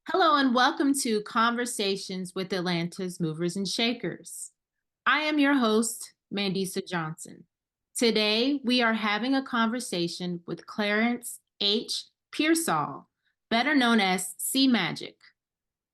Hello and welcome to Conversations with Atlanta's Movers and Shakers. I am your host, Mandisa Johnson. Today, we are having a conversation with Clarence H. Pearsall, better known as C.Magic.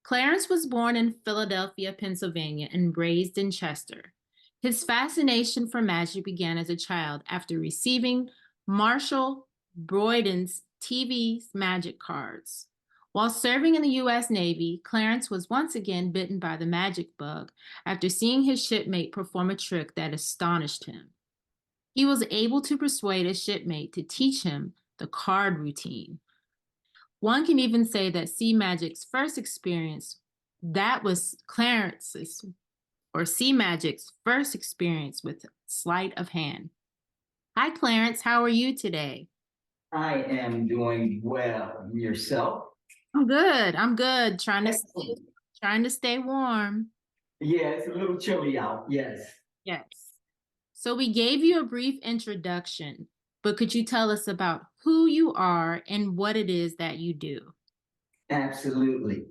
Clarence was born in Philadelphia, Pennsylvania, and raised in Chester. His fascination for magic began as a child after receiving Marshall Broyden's TV magic cards. While serving in the U.S. Navy, Clarence was once again bitten by the magic bug after seeing his shipmate perform a trick that astonished him. He was able to persuade his shipmate to teach him the card routine. One can even say that C.Magic's first experience, that was Clarence's or C.Magic's first experience with sleight of hand. Hi, Clarence. How are you today? I am doing well. And yourself? I'm good. I'm good. Excellent. Trying to stay warm. Yeah, it's a little chilly out. Yes, Yes. So we gave you a brief introduction, but could you tell us about who you are and what it is that you do? absolutely.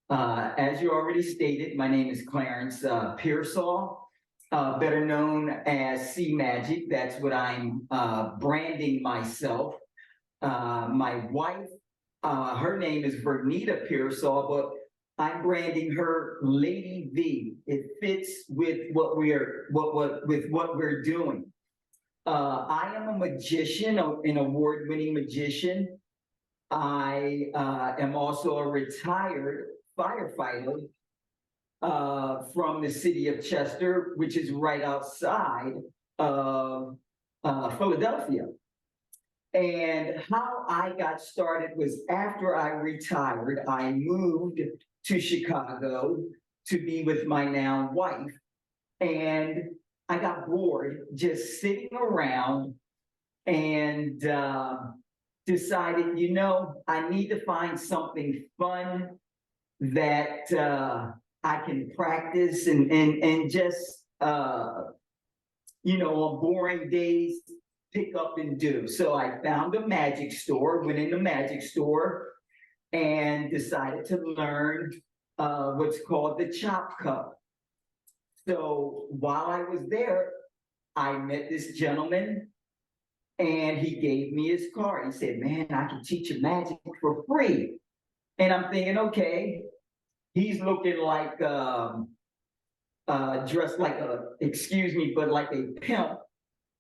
As you already stated, my name is Clarence Pearsall, better known as C.Magic. That's what I'm branding myself. My wife, her name is Vernita Pearsall, but I'm branding her Lady V. It fits with what we're doing. I am a magician, an award-winning magician. I am also a retired firefighter from the city of Chester, which is right outside of Philadelphia. And how I got started was after I retired, I moved to Chicago to be with my now wife. And I got bored just sitting around and decided, I need to find something fun that I can practice and just, on boring days, pick up and do. So I found a magic store, went in the magic store, and decided to learn what's called the chop cup. So while I was there, I met this gentleman and he gave me his card. He said, "Man, I can teach you magic for free." And I'm thinking, okay, he's looking like dressed like excuse me, but like a pimp.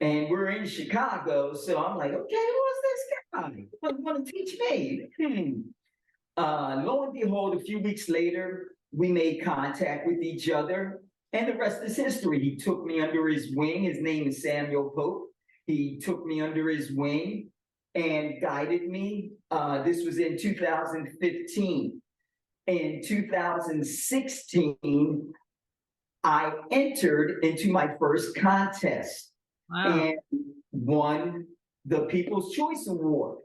And we're in Chicago. So I'm like, okay, who's this guy? What want to teach me? Lo and behold, a few weeks later, we made contact with each other, and the rest is history. He took me under his wing. His name is Samuel Pope. He took me under his wing and guided me. This was in 2015. In 2016, I entered into my first contest Wow. and won the People's Choice Award.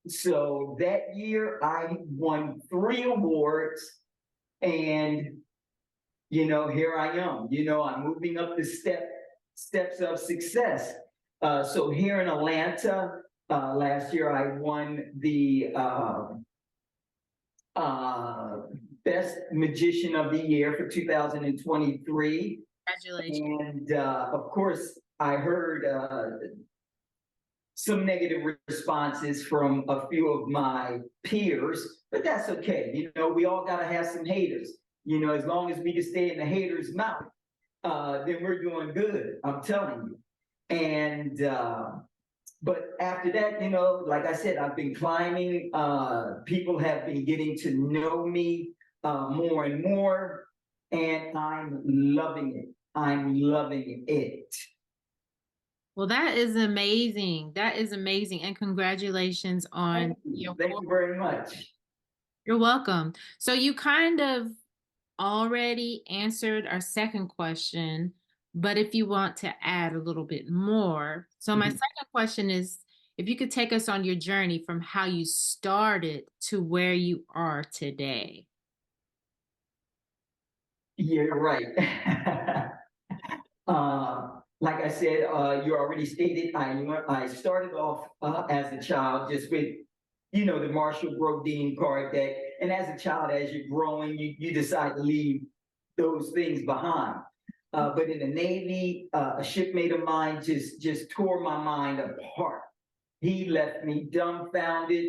So that year I won 3 awards, and here I am. I'm moving up the steps of success. So here in Atlanta, last year I won the Best Magician of the Year for 2023. Congratulations. And of course, I heard some negative responses from a few of my peers, but that's okay. We all got to have some haters. As long as we can stay in the haters' mouth, then we're doing good. I'm telling you. And but after that, like I said, I've been climbing. People have been getting to know me more and more, and I'm loving it. I'm loving it. Well, that is amazing. That is amazing. And congratulations on Thank you. your Thank you very much. You're welcome. So you kind of already answered our second question, but if you want to add a little bit more. So my Mhm. second question is if you could take us on your journey from how you started to where you are today. You're right. Like I said, you already stated, I started off as a child just with the Marshall Brodeen card deck. And as a child, as you're growing, you decide to leave those things behind. But in the Navy, a shipmate of mine just tore my mind apart. He left me dumbfounded,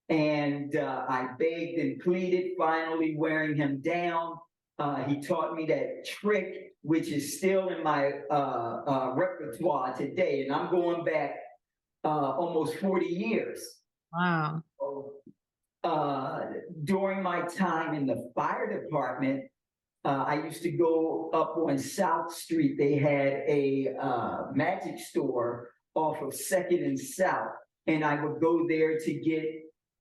and I begged and pleaded, finally wearing him down. He taught me that trick, which is still in my repertoire today, and I'm going back almost 40 years. Wow. So, during my time in the fire department, I used to go up on South Street. They had a magic store off of Second and South, and I would go there to get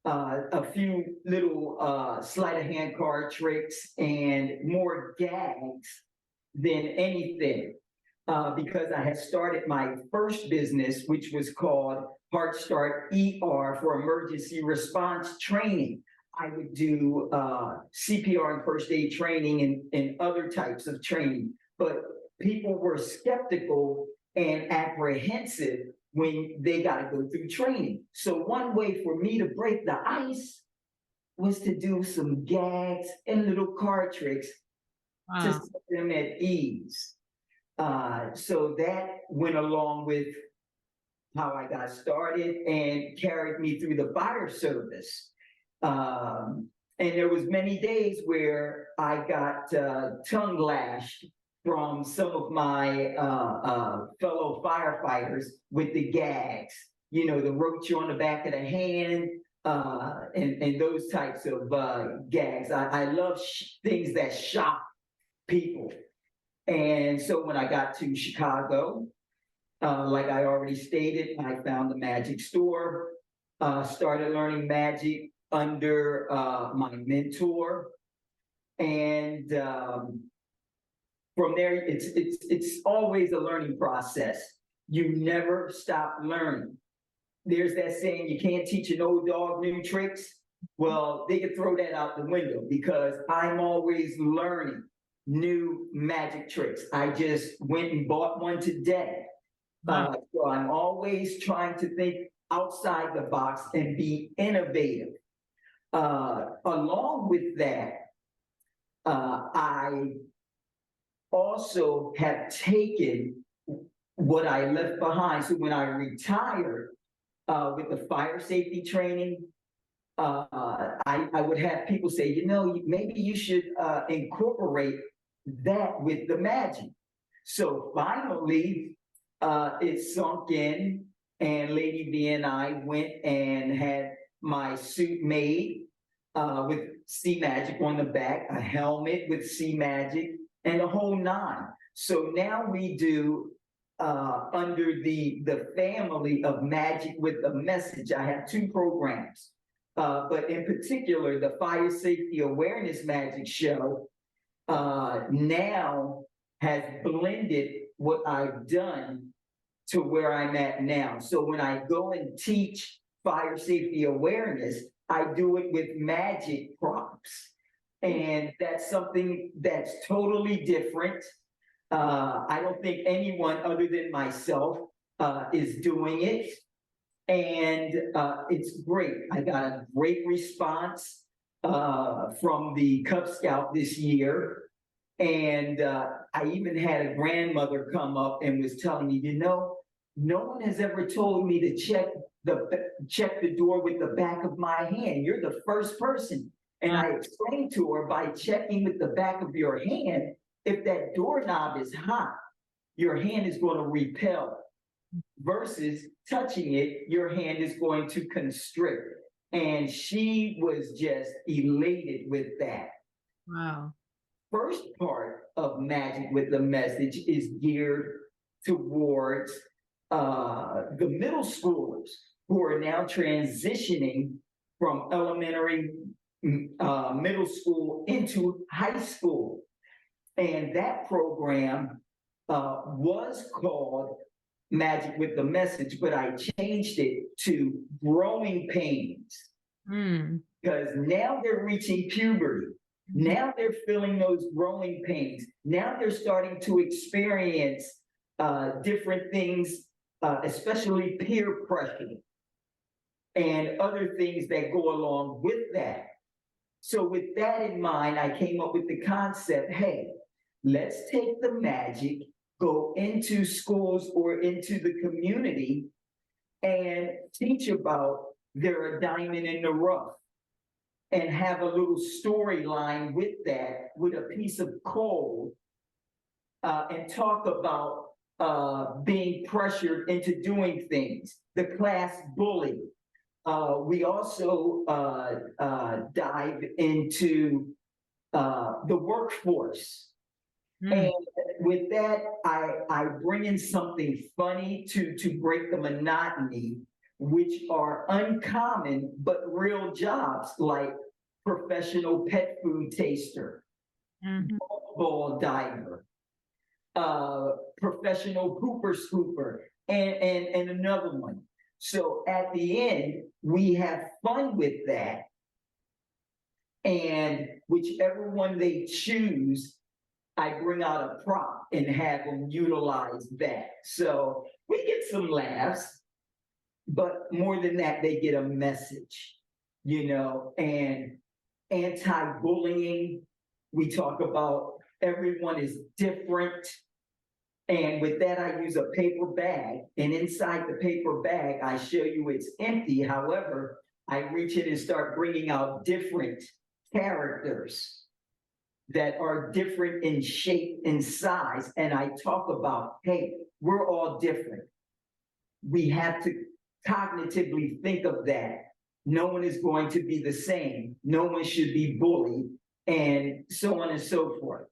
a few little sleight of hand card tricks and more gags than anything. Because I had started my first business, which was called Heart Start ER for emergency response training. I would do CPR and first aid training and other types of training, but people were skeptical and apprehensive when they got to go through training. So one way for me to break the ice was to do some gags and little card tricks to Wow. set them at ease. So that went along with how I got started and carried me through the fire service. And there was many days where I got tongue lashed from some of my fellow firefighters with the gags, the roach on the back of the hand, and those types of gags. I love things that shock people. And so when I got to Chicago, like I already stated, I found the magic store, started learning magic under my mentor, and from there, it's always a learning process. You never stop learning. There's that saying, you can't teach an old dog new tricks. Well, they could throw that out the window because I'm always learning new magic tricks. I just went and bought one today. Wow. So I'm always trying to think outside the box and be innovative. Along with that, I also have taken what I left behind. So when I retired with the fire safety training, I would have people say, maybe you should incorporate that with the magic. So finally, it sunk in, and Lady V and I went and had my suit made with C.Magic on the back, a helmet with C.Magic, and a whole nine. So now we do under the family of Magic with a Message. I have two programs, but in particular, the Fire Safety Awareness Magic Show now has blended what I've done to where I'm at now. So when I go and teach fire safety awareness, I do it with magic props. And that's something that's totally different. I don't think anyone other than myself is doing it. And it's great. I got a great response from the Cub Scout this year. And I even had a grandmother come up and was telling me, no one has ever told me to check the door with the back of my hand. You're the first person. And I explained to her, by checking with the back of your hand, if that doorknob is hot, your hand is going to repel. Versus touching it, your hand is going to constrict. And she was just elated with that. Wow. First part of Magic with the Message is geared towards the middle schoolers who are now transitioning from elementary, middle school into high school. And that program was called Magic with the Message, but I changed it to Growing Pains. Because now they're reaching puberty. Now they're feeling those growing pains. Now they're starting to experience different things, especially peer pressure. and other things that go along with that. So with that in mind, I came up with the concept, hey, let's take the magic, go into schools or into the community and teach about they're a diamond in the rough and have a little storyline with that, with a piece of coal, and talk about being pressured into doing things, the class bully. We also dive into the workforce. Mm. And with that, I bring in something funny to break the monotony, which are uncommon but real jobs like professional pet food taster, Mhm. ball diver, professional pooper scooper, and another one. So at the end, we have fun with that. And whichever one they choose, I bring out a prop and have them utilize that. So we get some laughs, but more than that, they get a message, and anti-bullying. We talk about everyone is different. And with that, I use a paper bag. And inside the paper bag, I show you it's empty. However, I reach in and start bringing out different characters that are different in shape and size. And I talk about, hey, we're all different. We have to cognitively think of that. No one is going to be the same. No one should be bullied, and so on and so forth.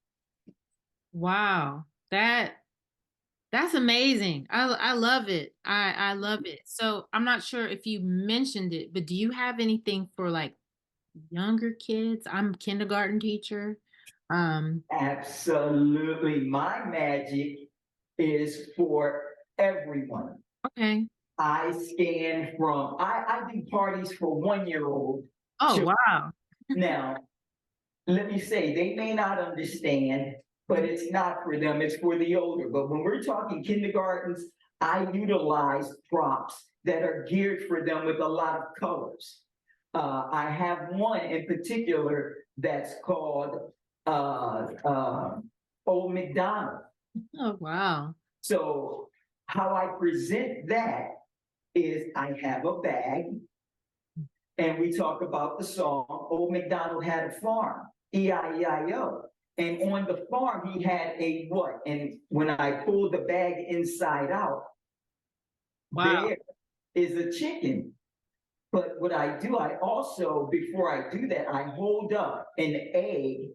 Wow. That's amazing. I love it. I love it. So I'm not sure if you mentioned it, but do you have anything for like younger kids? I'm a kindergarten teacher. Um, Absolutely. My magic is for everyone. okay. I do parties for 1-year-old Oh, children. wow. Now, let me say, they may not understand, but it's not for them, it's for the older. But when we're talking kindergartens, I utilize props that are geared for them with a lot of colors. I have one in particular that's called Old McDonald. Oh, wow. So how I present that is I have a bag and we talk about the song, Old MacDonald Had a Farm, E-I-E-I-O. And on the farm, he had a what? And when I pull the bag inside out, Wow. there is a chicken. But what I do, I also, before I do that, I hold up an egg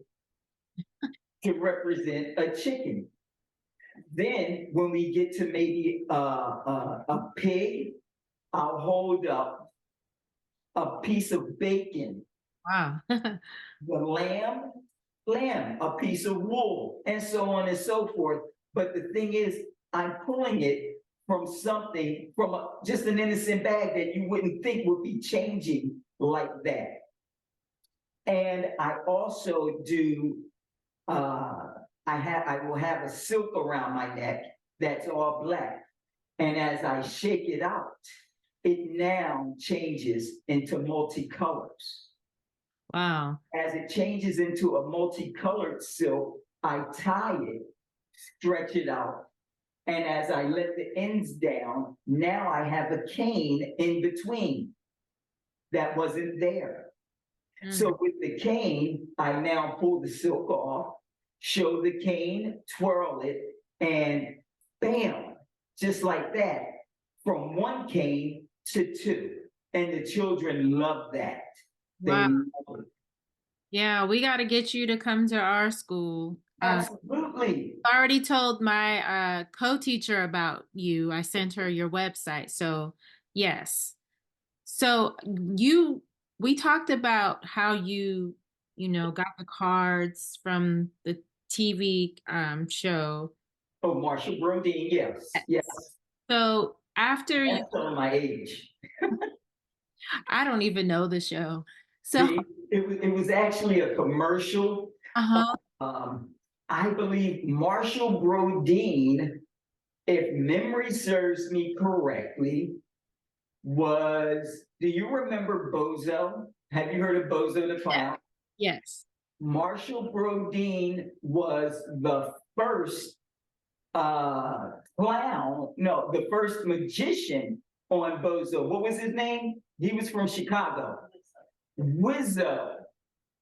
to represent a chicken. Then when we get to maybe a pig, I'll hold up a piece of bacon. Wow. The lamb, a piece of wool, and so on and so forth. But the thing is, I'm pulling it from something, from just an innocent bag that you wouldn't think would be changing like that. And I also do, I will have a silk around my neck that's all black. And as I shake it out, it now changes into multicolors. Wow. As it changes into a multicolored silk, I tie it, stretch it out, and as I let the ends down, now I have a cane in between that wasn't there. Mm. So with the cane, I now pull the silk off, show the cane, twirl it, and bam, just like that, from one cane to two. And the children love that. Wow. They love it. Yeah, we got to get you to come to our school. Absolutely. I already told my co-teacher about you. I sent her your website. So, yes. So, we talked about how got the cards from the TV show. Oh, Marshall Brodeen, yes, yes. So, after you, That's telling my age. I don't even know the show. So, It was actually a commercial. uh-huh. Um, I believe Marshall Brodeen, if memory serves me correctly, was, do you remember Bozo? Have you heard of Bozo the Yeah. Clown? Yes. Marshall Brodeen was the first clown, no, the first magician on Bozo. What was his name? He was from Chicago. Wizzo.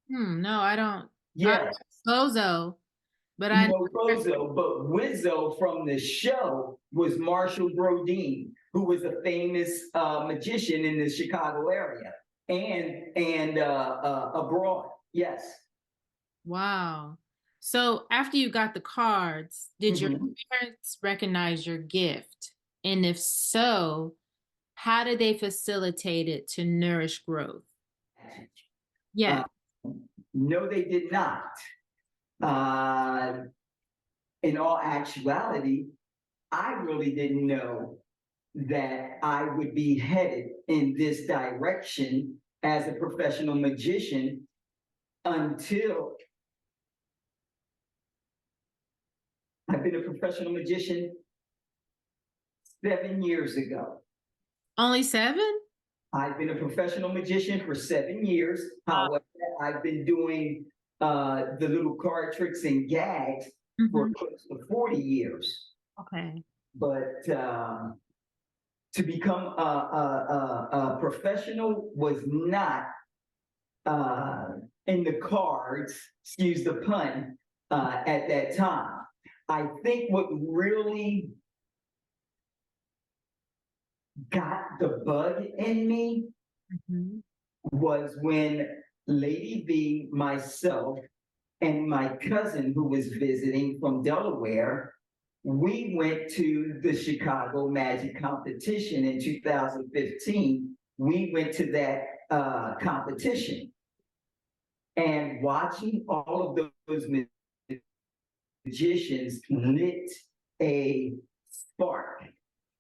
No, I don't. I Yes. Bozo, but You I know Bozo, but Wizzo from the show was Marshall Brodeen, who was a famous magician in the Chicago area and abroad. Yes. wow. So after you got the cards, did your Mhm. parents recognize your gift? And if so, how did they facilitate it to nourish growth? Uh, Yeah. no, they did not. Uh, in all actuality, I really didn't know that I would be headed in this direction as a professional magician until I've been a professional magician 7 years ago. Only 7? I've been a professional magician for 7 years. Wow. However, I've been doing the little card tricks and gags for Mhm. close to 40 years. Okay. But to become a professional was not in the cards, excuse the pun, at that time. I think what really got the bug in me Mhm. was when Lady V, myself, and my cousin who was visiting from Delaware, we went to the Chicago Magic competition in 2015. We went to that competition and watching all of those magicians lit a spark.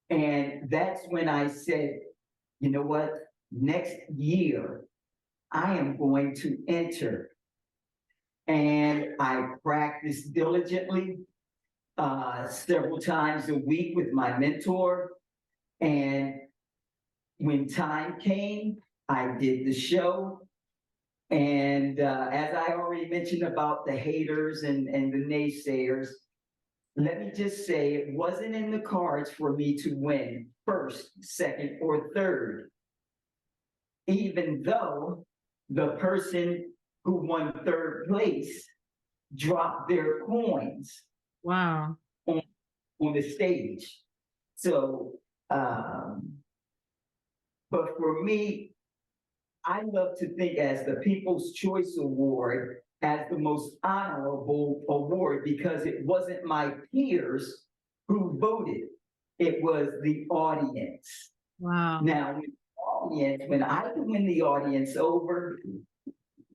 And that's when I said, you know what? Next year, I am going to enter. And I practiced diligently several times a week with my mentor. And when time came, I did the show. And as I already mentioned about the haters and the naysayers, let me just say it wasn't in the cards for me to win first, second, or third, even though the person who won third place dropped their coins Wow. on, on the stage. So, um, but for me, I love to think as the People's Choice Award as the most honorable award because it wasn't my peers who voted, it was the audience. Wow. Now, when I can win the audience over,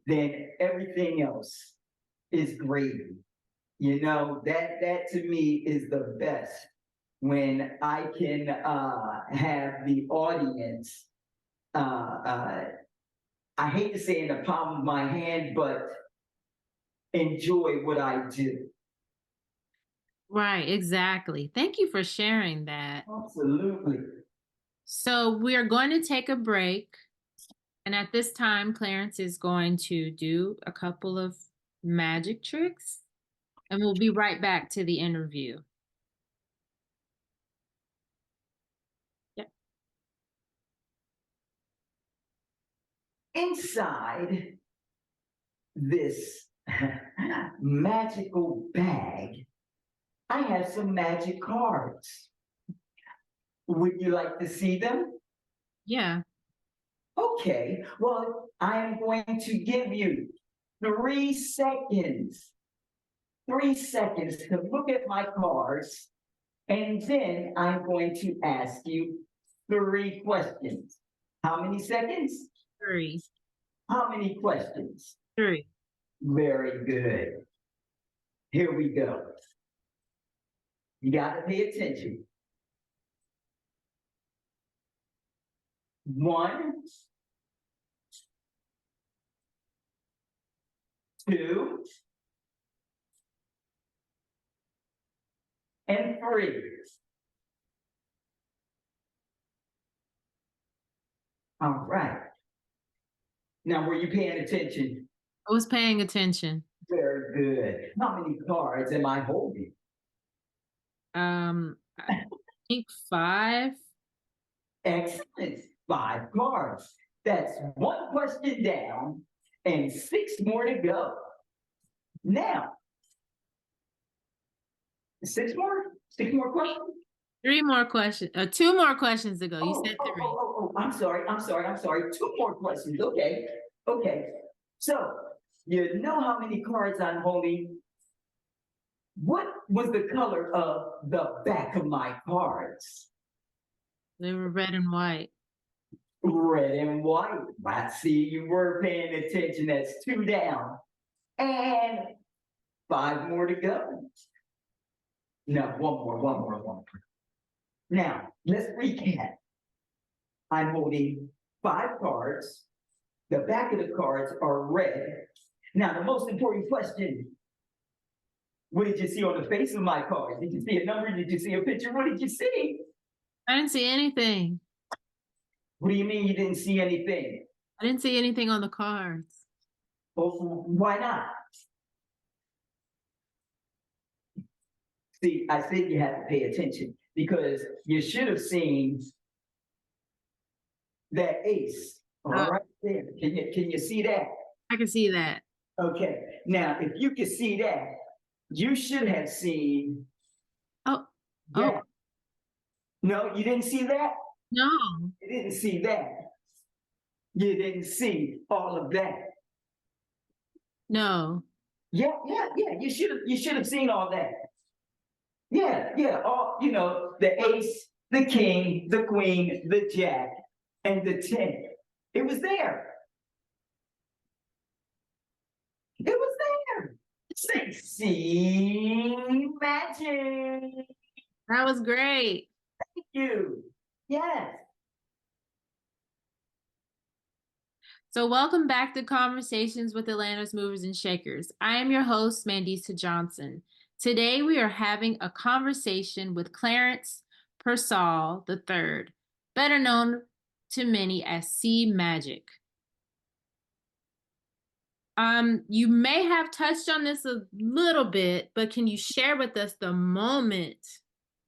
then everything else is gravy. You know, that to me is the best when I can have the audience I hate to say in the palm of my hand, but enjoy what I do. Right, exactly. Thank you for sharing that. Absolutely. So we are going to take a break. And at this time, Clarence is going to do a couple of magic tricks. And we'll be right back to the interview. Yep. Inside this magical bag, I have some magic cards. Would you like to see them? Yeah. Okay, well, I am going to give you 3 seconds, 3 seconds to look at my cards, and then I'm going to ask you 3 questions. How many seconds? 3. How many questions? 3. Very good. Here we go. You got to pay attention. 1, 2, and 3. All right. Now, were you paying attention? I was paying attention. Very good. How many cards am I holding? I think five. Excellent. 5 cards. That's one question down and 6 more to go. Now, 6 more? 6 more questions? Three more questions. Two more questions to go. You said three. I'm sorry. 2 more questions. Okay. Okay. So, you know how many cards I'm holding? What was the color of the back of my cards? They were red and white. Red and white. I see you were paying attention. That's 2 down and 5 more to go. No, one more. Now, let's recap. I'm holding 5 cards. The back of the cards are red. Now, the most important question, what did you see on the face of my cards? Did you see a number? Did you see a picture? What did you see? I didn't see anything. What do you mean you didn't see anything? I didn't see anything on the cards. Well, why not? See, I said you have to pay attention because you should have seen that ace right there. Can you see that? I can see that. Okay. Now, if you can see that, you should have seen Oh, that. No, you didn't see that? no. You didn't see that. You didn't see all of that. No. Yeah. You should have seen all that. Yeah. All the ace, the king, the queen, the jack, and the 10. It was there. It was there. Say C.Magic. That was great. Thank you. Yes. So, welcome back to Conversations with Atlanta's Movers and Shakers. I am your host, Mandisa Johnson. Today, we are having a conversation with Clarence Pearsall III, better known to many as C.Magic. You may have touched on this a little bit, but can you share with us the moment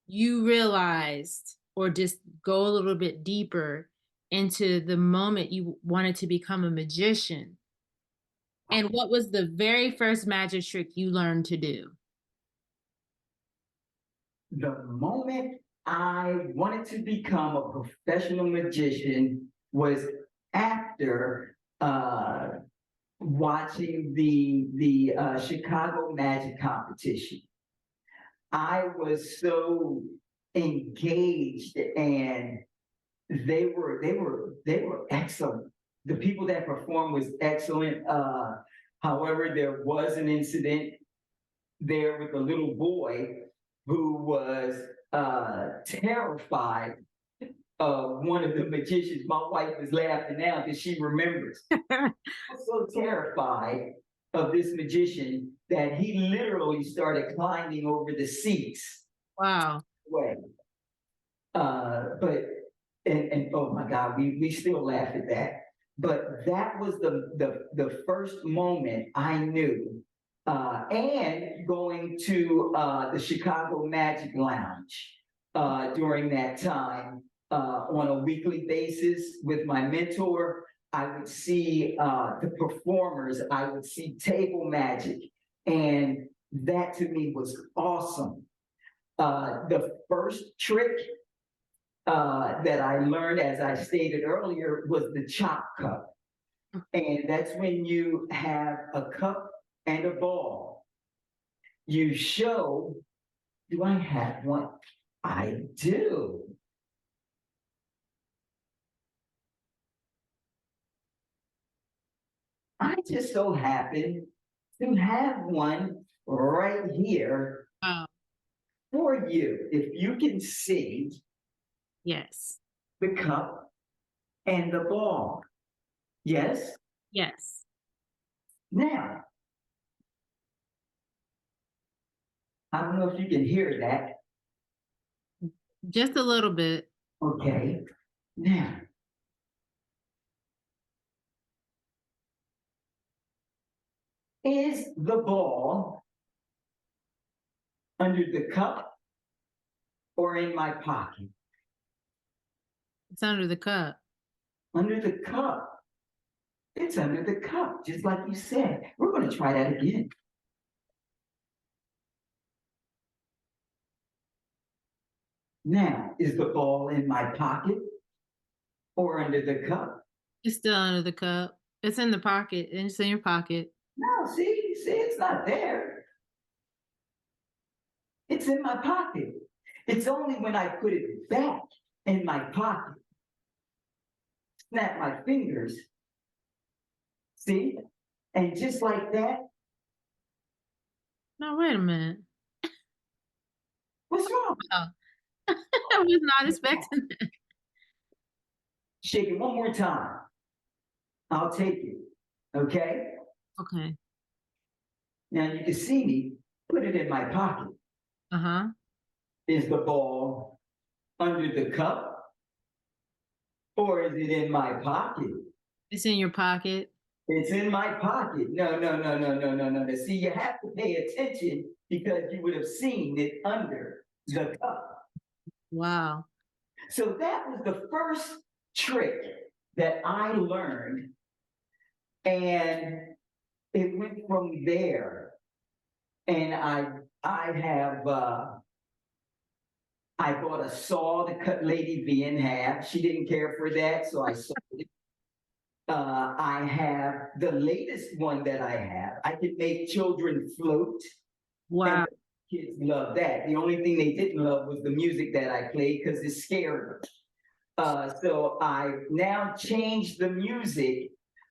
you realized, or just go a little bit deeper into the moment you wanted to become a magician? And what was the very first magic trick you learned to do? The moment I wanted to become a professional magician was after watching the Chicago Magic competition. I was so engaged, and they were excellent. The people that performed was excellent. However, there was an incident there with a little boy who was terrified of one of the magicians. My wife is laughing now because she remembers. I was so terrified of this magician that he literally started climbing over the seats. Wow. Way. But and oh my God, we still laugh at that. But that was the first moment I knew. And going to the Chicago Magic Lounge during that time on a weekly basis with my mentor. I would see the performers. I would see table magic, and that to me was awesome. The first trick that I learned, as I stated earlier, was the chop cup. And that's when you have a cup and a ball. You show, do I have one? I do. I just so happen to have one right here Wow. for you. If you can see Yes. the cup and the ball. Yes? Yes. Now, I don't know if you can hear that. Just a little bit. Okay. Now, Is the ball under the cup or in my pocket? It's under the cup. Under the cup. It's under the cup, just like you said. We're going to try that again. Now, is the ball in my pocket or under the cup? It's still under the cup. It's in the pocket, and it's in your pocket. No, see, it's not there. It's in my pocket. It's only when I put it back in my pocket, snap my fingers, see? And just like that, No, wait a minute. what's wrong? Oh, I was not expecting that. Shake it one more time. I'll take it. Okay? Okay. Now you can see me put it in my pocket. Uh-huh. Is the ball under the cup or is it in my pocket? It's in your pocket. It's in my pocket. No. See, you have to pay attention because you would have seen it under the cup. Wow. So that was the first trick that I learned. And it went from there. And I bought a saw to cut Lady V in half. She didn't care for that, so I sold it. I have the latest one that I have. I can make children float. Wow. And kids love that. The only thing they didn't love was the music that I played because it scared them. So I now changed the music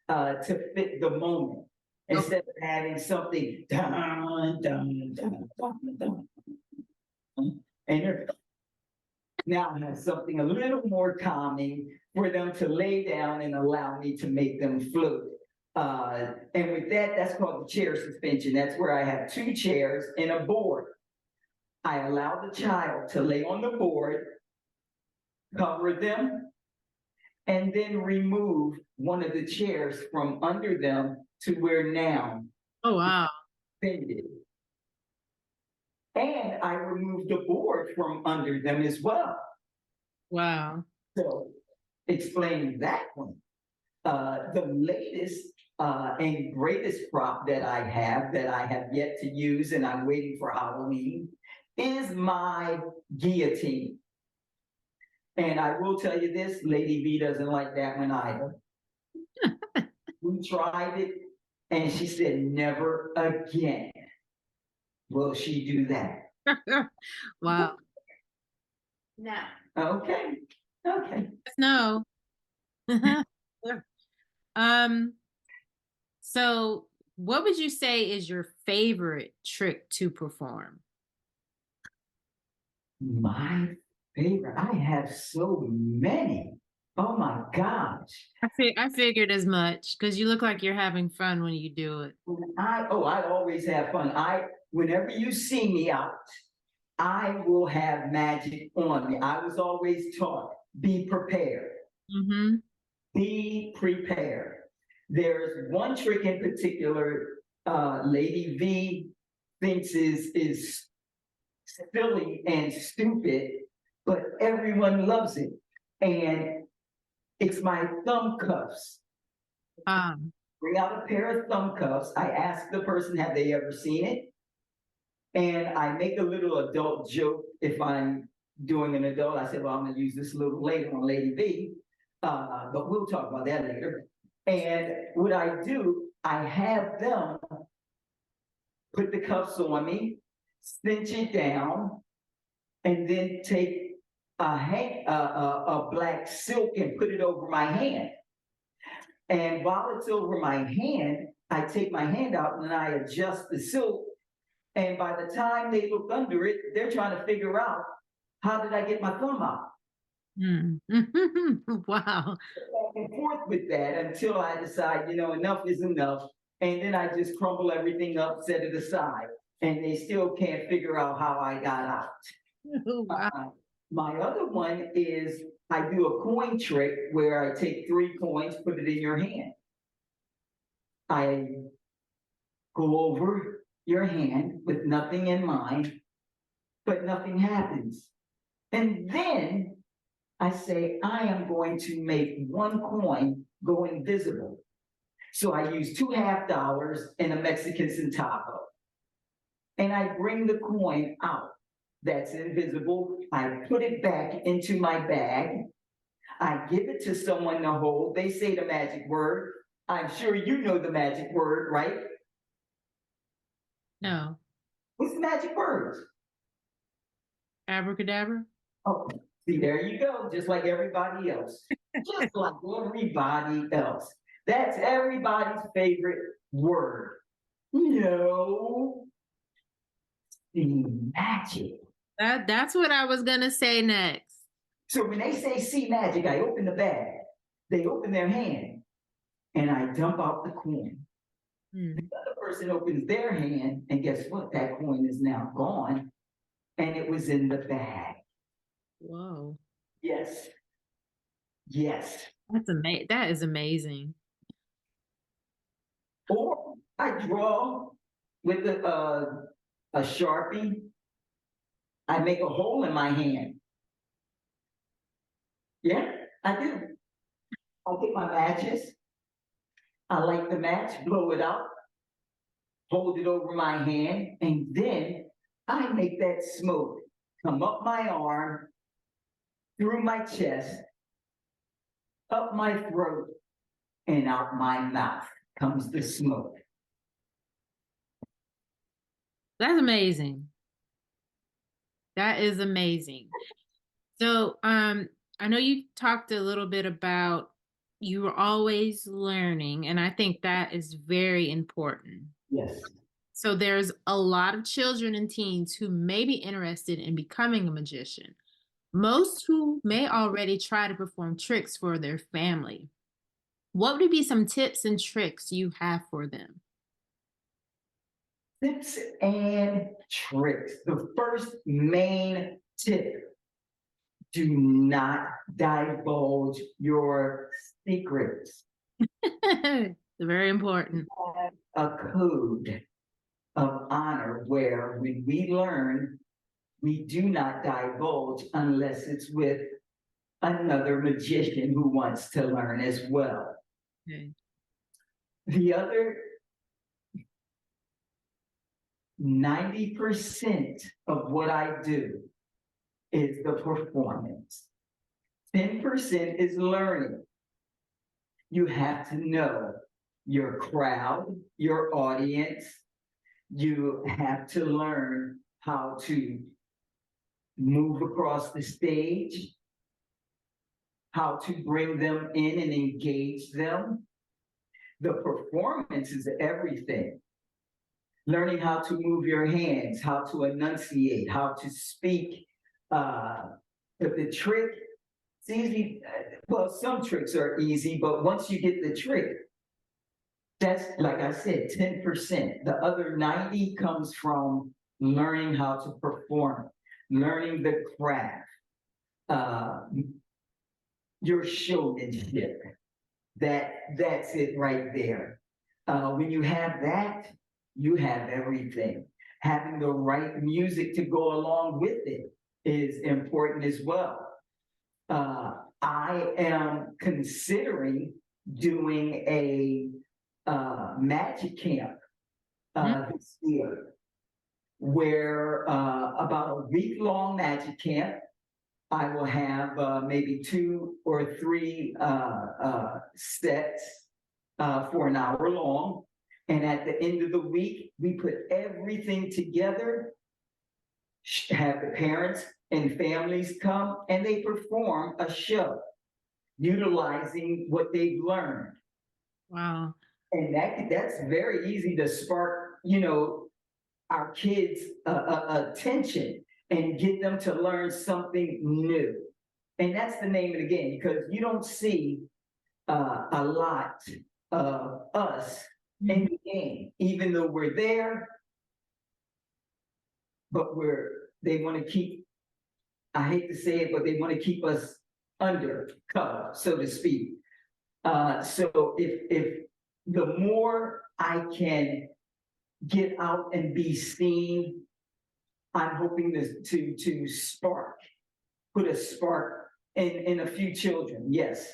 to fit the moment. Instead of having something dun, dun, dun, dun, dun, and now I have something a little more calming for them to lay down and allow me to make them float. And with that, that's called the chair suspension. That's where I have two chairs and a board. I allow the child to lay on the board, cover them, and then remove one of the chairs from under them to where now Oh, wow. suspended. And I removed the board from under them as well. Wow. So explaining that one. The latest and greatest prop that I have yet to use and I'm waiting for Halloween is my guillotine. And I will tell you this, Lady V doesn't like that one either. We tried it and she said, never again will she do that. Wow. No. Okay. No. Um, so what would you say is your favorite trick to perform? My favorite. I have so many. Oh my gosh. I figured as much because you look like you're having fun when you do it. I always have fun. Whenever you see me out, I will have magic on me. I was always taught, be prepared. Mm-hmm. Be prepared. There's one trick in particular, Lady V thinks is silly and stupid, but everyone loves it. And it's my thumb cuffs. Um, Bring out a pair of thumb cuffs. I ask the person, have they ever seen it? And I make a little adult joke if I'm doing an adult. I said, well, I'm going to use this a little later on Lady V, but we'll talk about that later. And what I do, I have them put the cuffs on me, cinch it down, and then take a black silk and put it over my hand. And while it's over my hand, I take my hand out and I adjust the silk. And by the time they look under it, they're trying to figure out, how did I get my thumb out? mm. Wow. Back and forth with that until I decide, enough is enough. And then I just crumble everything up, set it aside. And they still can't figure out how I got out. Wow. My other one is I do a coin trick where I take 3 coins, put it in your hand. I go over your hand with nothing in mind, but nothing happens. And then I say, I am going to make one coin go invisible. So I use $2 and a Mexican centavo. And I bring the coin out that's invisible. I put it back into my bag. I give it to someone to hold. They say the magic word. I'm sure you know the magic word, right? No. What's the magic words? Abracadabra? Oh, see, there you go, just like everybody else. Just like everybody else. That's everybody's favorite word. No, the magic. That's what I was gonna say next. So when they say C.Magic, I open the bag. They open their hand, and I dump out the coin. The other person opens their hand, and guess what? That coin is now gone, and it was in the bag. Whoa. Yes. Yes. That is amazing. Or I draw with a Sharpie. I make a hole in my hand. Yeah, I do. I get my matches. I light the match, blow it out, hold it over my hand, and then I make that smoke come up my arm, through my chest, up my throat, and out my mouth comes the smoke. That's amazing. That is amazing. So, I know you talked a little bit about you were always learning, and I think that is very important. Yes. So, there's a lot of children and teens who may be interested in becoming a magician, most who may already try to perform tricks for their family. What would be some tips and tricks you have for them? Tips and tricks. The first main tip: do not divulge your secrets. Very important. Have a code of honor where when we learn, we do not divulge unless it's with another magician who wants to learn as well. Okay. The other 90% of what I do is the performance. 10% is learning. You have to know your crowd, your audience. You have to learn how to move across the stage, how to bring them in and engage them. The performance is everything. Learning how to move your hands, how to enunciate, how to speak. But the trick, it's easy. Well, some tricks are easy, but once you get the trick, that's, like I said, 10%. The other 90 comes from learning how to perform, learning the craft, your showmanship. That's it right there. When you have that, you have everything. Having the right music to go along with it is important as well. I am considering doing a magic camp this year, where about a week-long magic camp. I will have maybe 2 or 3 sets for an hour long. And at the end of the week, we put everything together, have the parents and families come, and they perform a show utilizing what they've learned. Wow. And that's very easy to spark, our kids' attention and get them to learn something new. And that's the name of the game, because you don't see a lot of us in the game, even though we're there, but they want to keep, I hate to say it, but they want to keep us undercover, so to speak. So if the more I can get out and be seen. I'm hoping to spark, put a spark in a few children. Yes,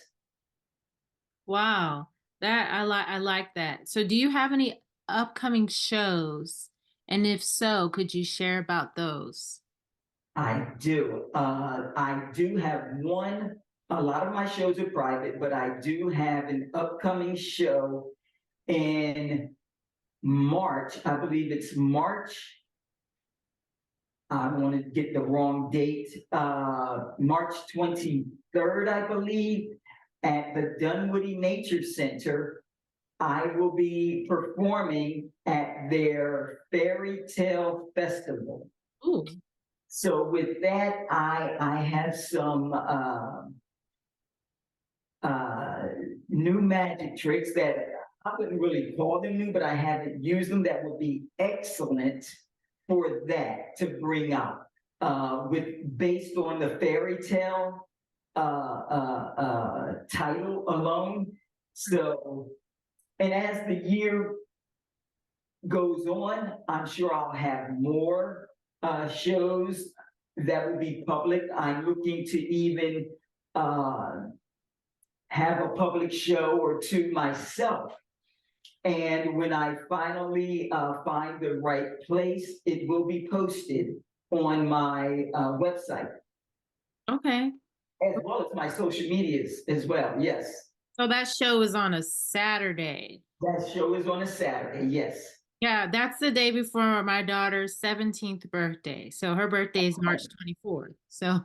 Wow. I like that. So do you have any upcoming shows? And if so, could you share about those? I do. I do have one. A lot of my shows are private, but I do have an upcoming show in March. I believe it's March. I don't want to get the wrong date. March 23rd, I believe, at the Dunwoody Nature Center. I will be performing at their Fairy Tale Festival. Ooh. So with that, I have some uh, new magic tricks that I wouldn't really call them new, but I haven't used them that would be excellent for that to bring out. With based on the fairy tale title alone. So, and as the year goes on, I'm sure I'll have more shows that will be public. I'm looking to even uh, have a public show or two myself. And when I finally find the right place, it will be posted on my website, Okay. as well as my social medias as well. Yes, So that show is on a Saturday. that show is on a Saturday. Yes. Yeah, that's the day before my daughter's 17th birthday. So her birthday is March 24th. So,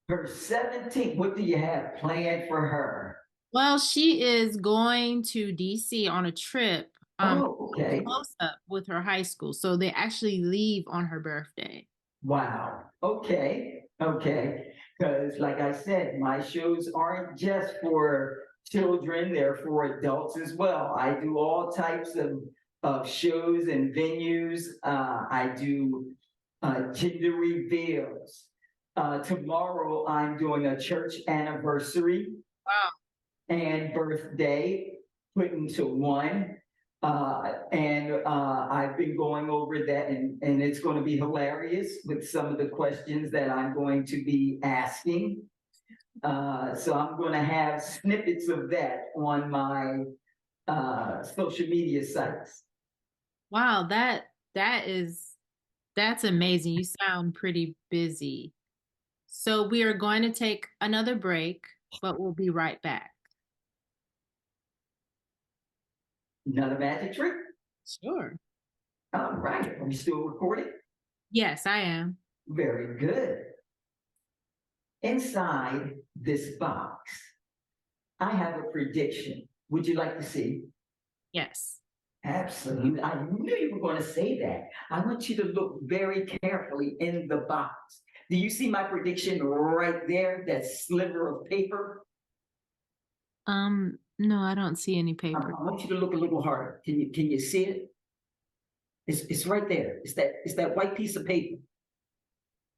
Her 17th, what do you have planned for her? well, she is going to DC on a trip, Oh, okay. close up with her high school. So they actually leave on her birthday. Wow. Okay. Okay. Because, like I said, my shows aren't just for children, they're for adults as well. I do all types of shows and venues. I do gender reveals. Tomorrow, I'm doing a church anniversary Wow. and birthday put into one. And I've been going over that, and it's going to be hilarious with some of the questions that I'm going to be asking. So I'm going to have snippets of that on my social media sites. Wow, that's amazing. You sound pretty busy. So we are going to take another break, but we'll be right back. Another magic trick. Sure. All right. Are we still recording? Yes, I am. Very good. Inside this box, I have a prediction. Would you like to see? Yes. Absolutely. I knew you were going to say that. I want you to look very carefully in the box. Do you see my prediction right there? That sliver of paper? No, I don't see any I paper. want you to look a little harder. Can you see it? It's right there. It's that white piece of paper.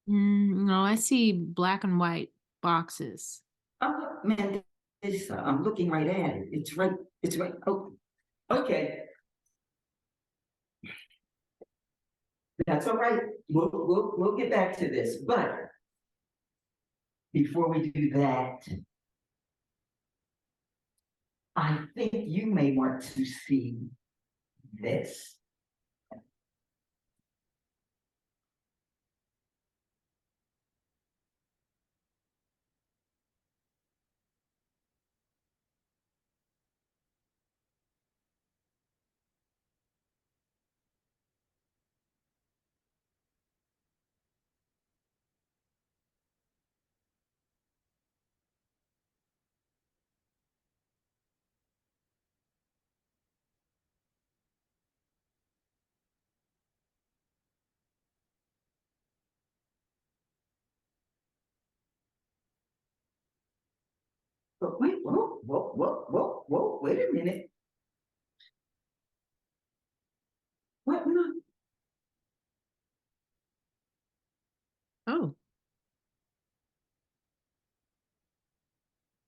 No, I see black and white boxes. Oh man, I'm looking right at it. It's right. It's right. Oh, okay. That's all right. We'll get back to this. But before we do that, I think you may want to see this. But wait, wait a minute. What? No. Oh,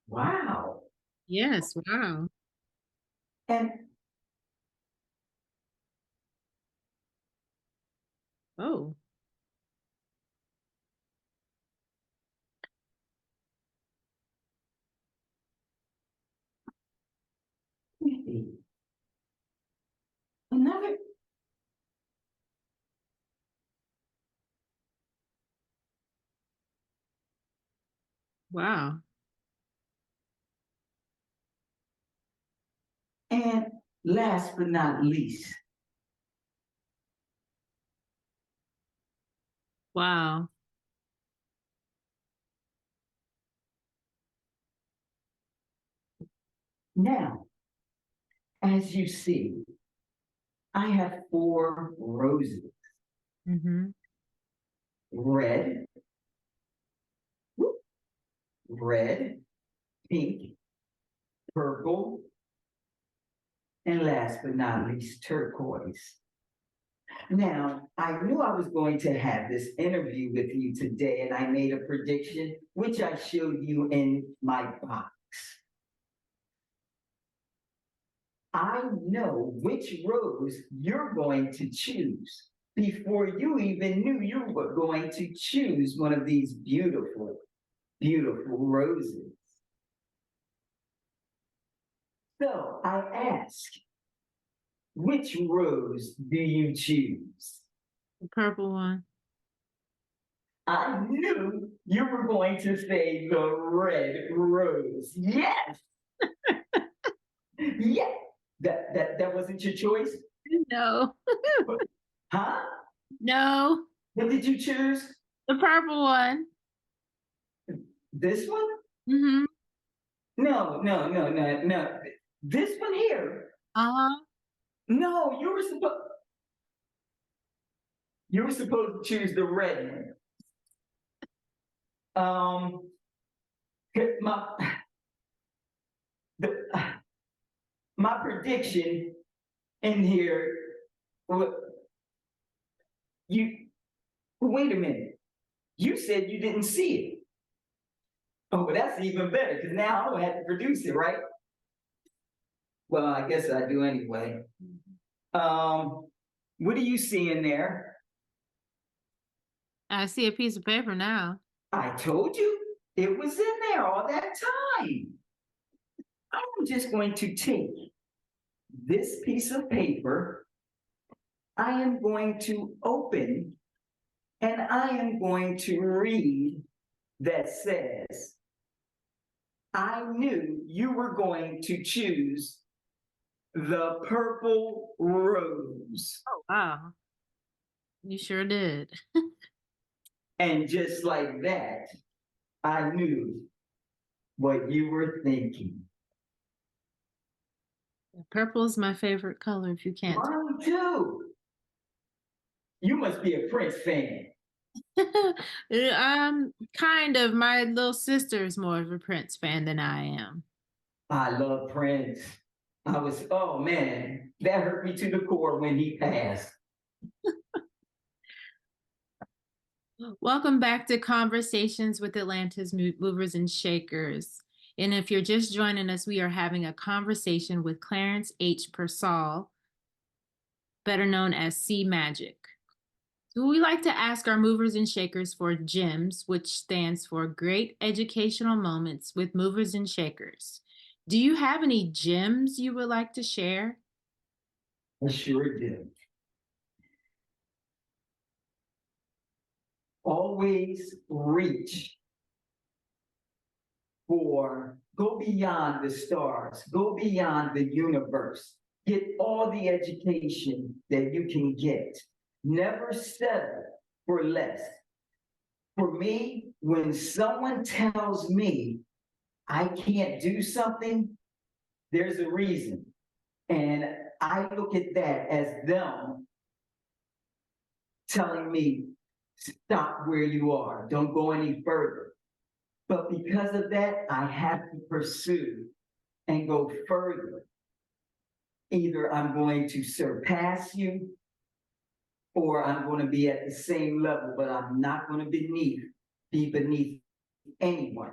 Wow. yes. Wow. And Oh, Another, wow. and last but not least, Wow. now, as you see, I have four roses: Mm-hmm. red, red, pink, purple, and last but not least, turquoise. Now, I knew I was going to have this interview with you today, and I made a prediction, which I showed you in my box. I know which rose you're going to choose before you even knew you were going to choose one of these beautiful, beautiful roses. So I ask, which rose do you choose? The purple one. I knew you were going to say the red rose. Yes, yes. That wasn't your choice, No. huh? No. What did you choose? The purple one. This one? Mm-hmm. No, no, no, no, no. This one here. Uh-huh. No, you were supposed to choose the red one. My the, my prediction in here. You wait a minute. You said you didn't see it. Oh, well, that's even better because now I don't have to produce it, right? Well, I guess I do anyway. Um, what do you see in there? I see a piece of paper now. I told you it was in there all that time. I'm just going to take this piece of paper. I am going to open and I am going to read that says, I knew you were going to choose the purple rose. Oh, wow. You sure did. And just like that, I knew what you were thinking. Purple is my favorite color, if you can't Mine too. You must be a Prince fan. tell. Kind of. My little sister is more of a Prince fan than I am. I love Prince. Oh man, that hurt me to the core when he passed. Welcome back to Conversations with Atlanta's Movers and Shakers. And if you're just joining us, we are having a conversation with Clarence H. Pearsall, better known as C.Magic. So we like to ask our movers and shakers for GEMS, which stands for Great Educational Moments with Movers and Shakers. Do you have any gems you would like to share? I sure did. Always reach go beyond the stars, go beyond the universe, get all the education that you can get. Never settle for less. For me, when someone tells me I can't do something, there's a reason. And I look at that as them telling me, stop where you are, don't go any further. But because of that, I have to pursue and go further. Either I'm going to surpass you or I'm going to be at the same level, but I'm not going to be beneath anyone.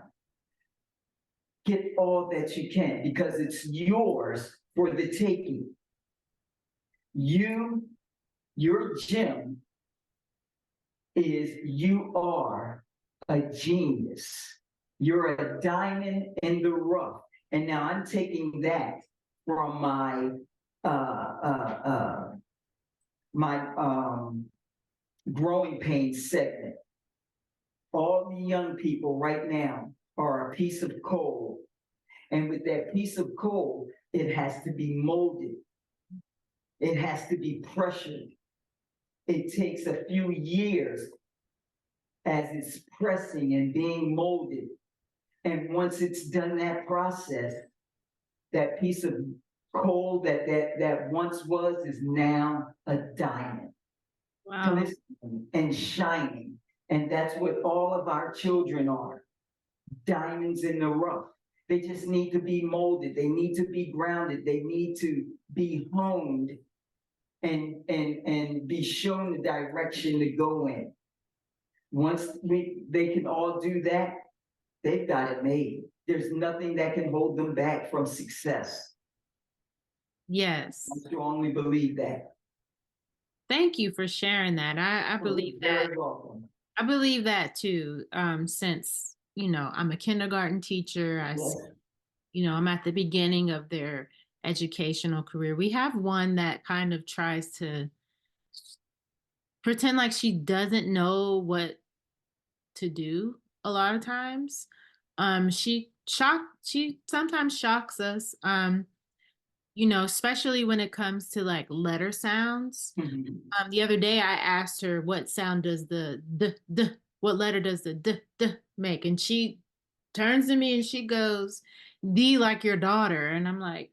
Get all that you can because it's yours for the taking. Your gem is you are a genius. You're a diamond in the rough. And now I'm taking that from uh, uh, uh, my growing pains segment. All the young people right now are a piece of coal. And with that piece of coal, it has to be molded. It has to be pressured. It takes a few years as it's pressing and being molded. And once it's done that process, that piece of coal that once was is now a diamond, Wow. glistening and shining. And that's what all of our children are, diamonds in the rough. They just need to be molded. They need to be grounded. They need to be honed and be shown the direction to go in. Once they can all do that, they've got it made. There's nothing that can hold them back from success. Yes. I strongly believe that. Thank you for sharing that. I believe You're that. very welcome. I believe that too. Since, I'm a kindergarten teacher, Yes. I'm at the beginning of their educational career. We have one that kind of tries to pretend like she doesn't know what to do a lot of times. She sometimes shocks us. Especially when it comes to like letter sounds. Mhm. The other day I asked her what sound does the what letter does the make? And she turns to me and she goes, D like your daughter. And I'm like,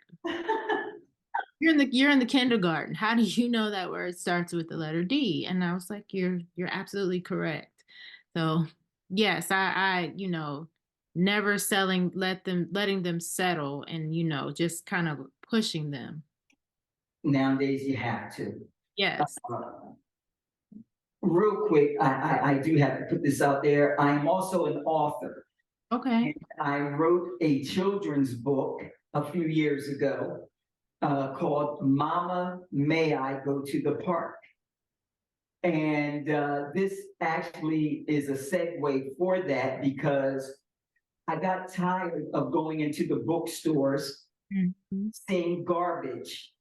you're in the kindergarten. How do you know that word starts with the letter D? And I was like, you're absolutely correct. So yes, I never letting them settle and just kind of pushing them. Nowadays, you have to. Yes. Uh, Real quick, I do have to put this out there. I am also an author. Okay. And I wrote a children's book a few years ago called Mama, May I Go to the Park? And this actually is a segue for that because I got tired of going into the bookstores, Mhm. seeing garbage,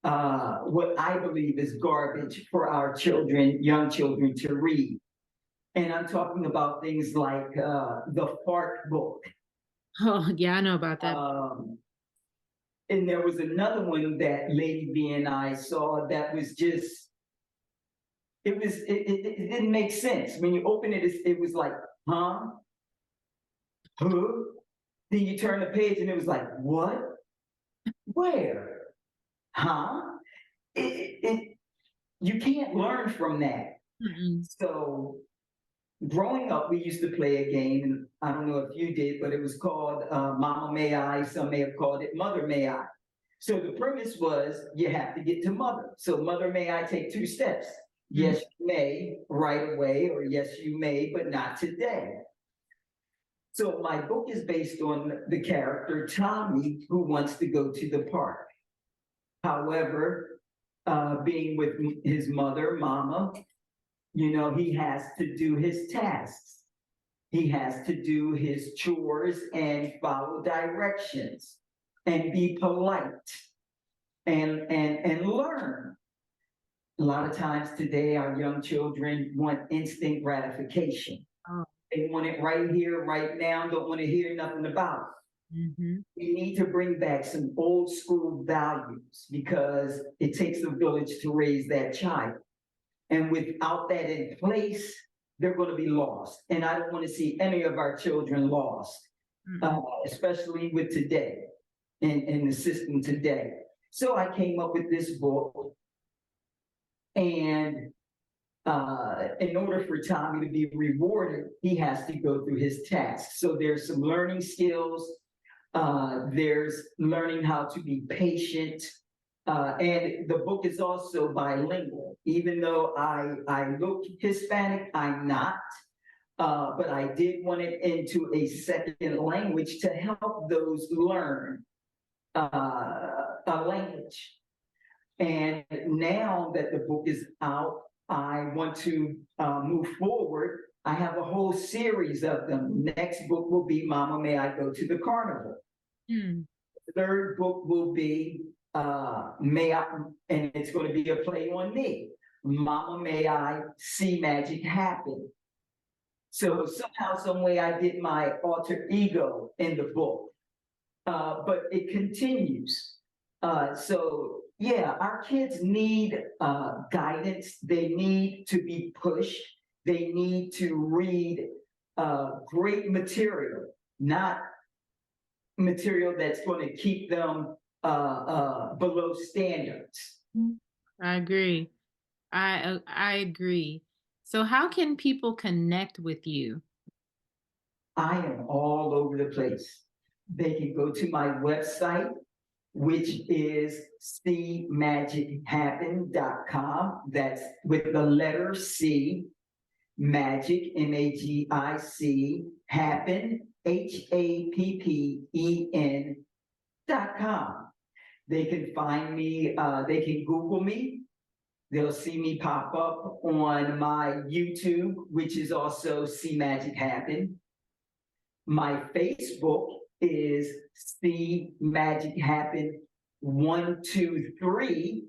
what I believe is garbage for our children, young children to read. And I'm talking about things like the fart book. Oh, yeah, I know about that. Um, and there was another one that Lady B and I saw that was just, it didn't make sense. When you open it, it was like, huh? Huh? Then you turn the page and it was like, what? Where? Huh? It you can't learn from that. Mm-mm. So growing up, we used to play a game, and I don't know if you did, but it was called Mama May I. Some may have called it Mother May I. So the premise was you have to get to mother. So mother may I take 2 steps. Mm. Yes, you may right away, or yes, you may, but not today. So my book is based on the character Tommy, who wants to go to the park. However, being with his mother, Mama, he has to do his tasks. He has to do his chores and follow directions and be polite and learn. A lot of times today, our young children want instant gratification. Oh. They want it right here, right now, don't want to hear nothing about it. Mm-hmm. We need to bring back some old school values because it takes a village to raise that child. And without that in place, they're going to be lost. And I don't want to see any of our children lost, especially with today in the system today. So I came up with this book. And in order for Tommy to be rewarded, he has to go through his tasks. So there's some learning skills. There's learning how to be patient. And the book is also bilingual. Even though I look Hispanic, I'm not. But I did want it into a second language to help those learn a language. And now that the book is out, I want to move forward. I have a whole series of them. Next book will be Mama, May I Go to the Carnival? Mm. Third book will be May I, and it's going to be a play on me. Mama, May I See Magic Happen? So somehow, some way, I did my alter ego in the book, but it continues. So yeah, our kids need guidance. They need to be pushed. They need to read great material, not material that's going to keep them below standards. I agree. I agree. So how can people connect with you? I am all over the place. They can go to my website, which is cmagichappen.com. That's with the letter C, magic, MAGIC, happen, HAPPEN.com. They can find me, they can Google me. They'll see me pop up on my YouTube, which is also C.Magic Happen. My Facebook is C.Magic Happen 123,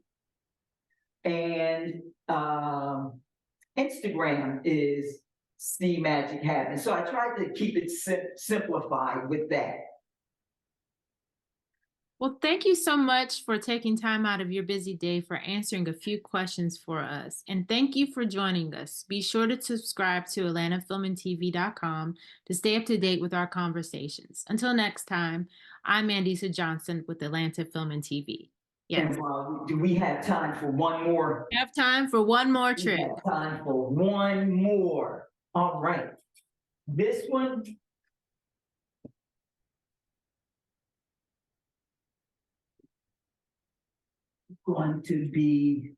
and Instagram is C.Magic Happen. So I tried to keep it simplified with that. Well, thank you so much for taking time out of your busy day for answering a few questions for us. And thank you for joining us. Be sure to subscribe to AtlantaFilmandTV.com to stay up to date with our conversations. Until next time, I'm Mandisa Johnson with Atlanta Film and TV. Yes. And do we have time for one more? We have time for one more We trick. have time for one more. All right. This one. Going to be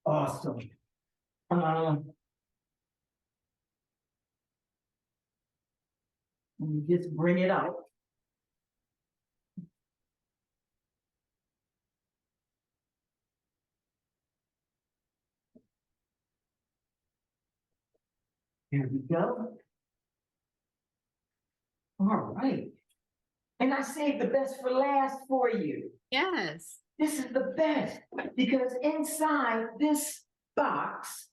awesome. Let me just bring it out. Here we go. All right. And I saved the best for last for you. Yes. This is the best because inside this box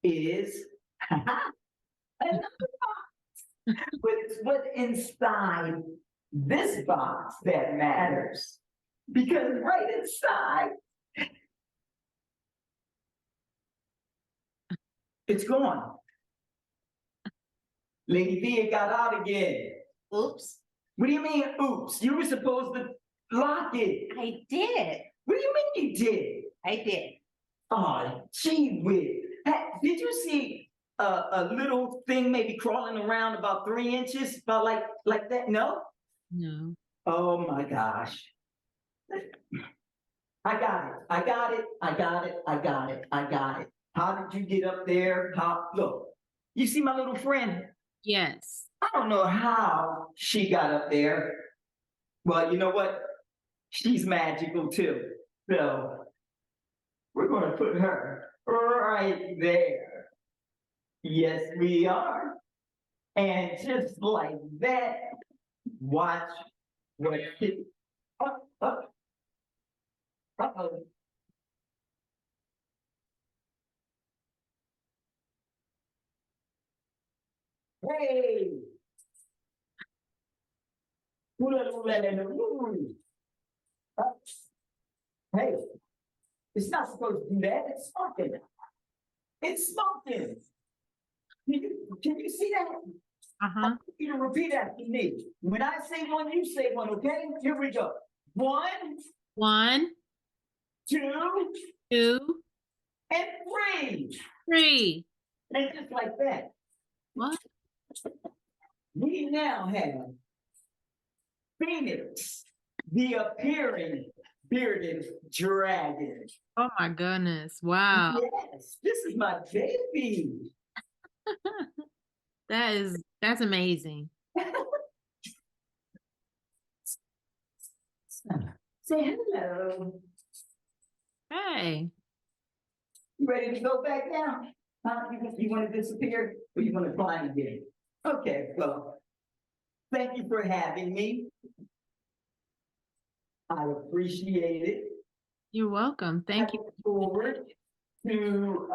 is another box. But it's what's inside this box that matters. Because right inside, it's gone. Lady V, it got out again. Oops, What do you mean, oops? You were supposed to lock it. I did. What do you mean you did? I did. Oh, gee whiz. Did you see a little thing maybe crawling around about 3 inches? About like that? No? No. Oh my gosh. I got it. I got it. I got it. I got it. I got it. How did you get up there? Look, you see my little friend? Yes. I don't know how she got up there. Well, you know what? She's magical too. So we're going to put her right there. Yes, we are. And just like that, watch what it. Uh-oh. Hey! Hey, it's not supposed to do that. It's smoking. It's smoking. Can you see that? I want you to repeat after me. When I say one, you say one, okay? Here we go. 1, 1, 2, 2, and 3. 3. And just like that. What? We now have Phoenix, the appearing bearded dragon. Oh my goodness. Wow. Yes, this is my baby. That's amazing. Say hello. Hey. You ready to go back down? Huh? You want to disappear or you want to climb again? Okay, well, thank you for having me. I appreciate it. You're welcome. I Thank you. look forward to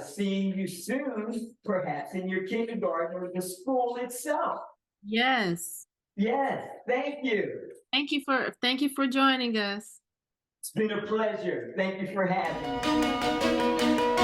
seeing you soon, perhaps in your kindergarten or the school itself. Yes. Yes, thank you. Thank you for joining us. It's been a pleasure. Thank you for having me.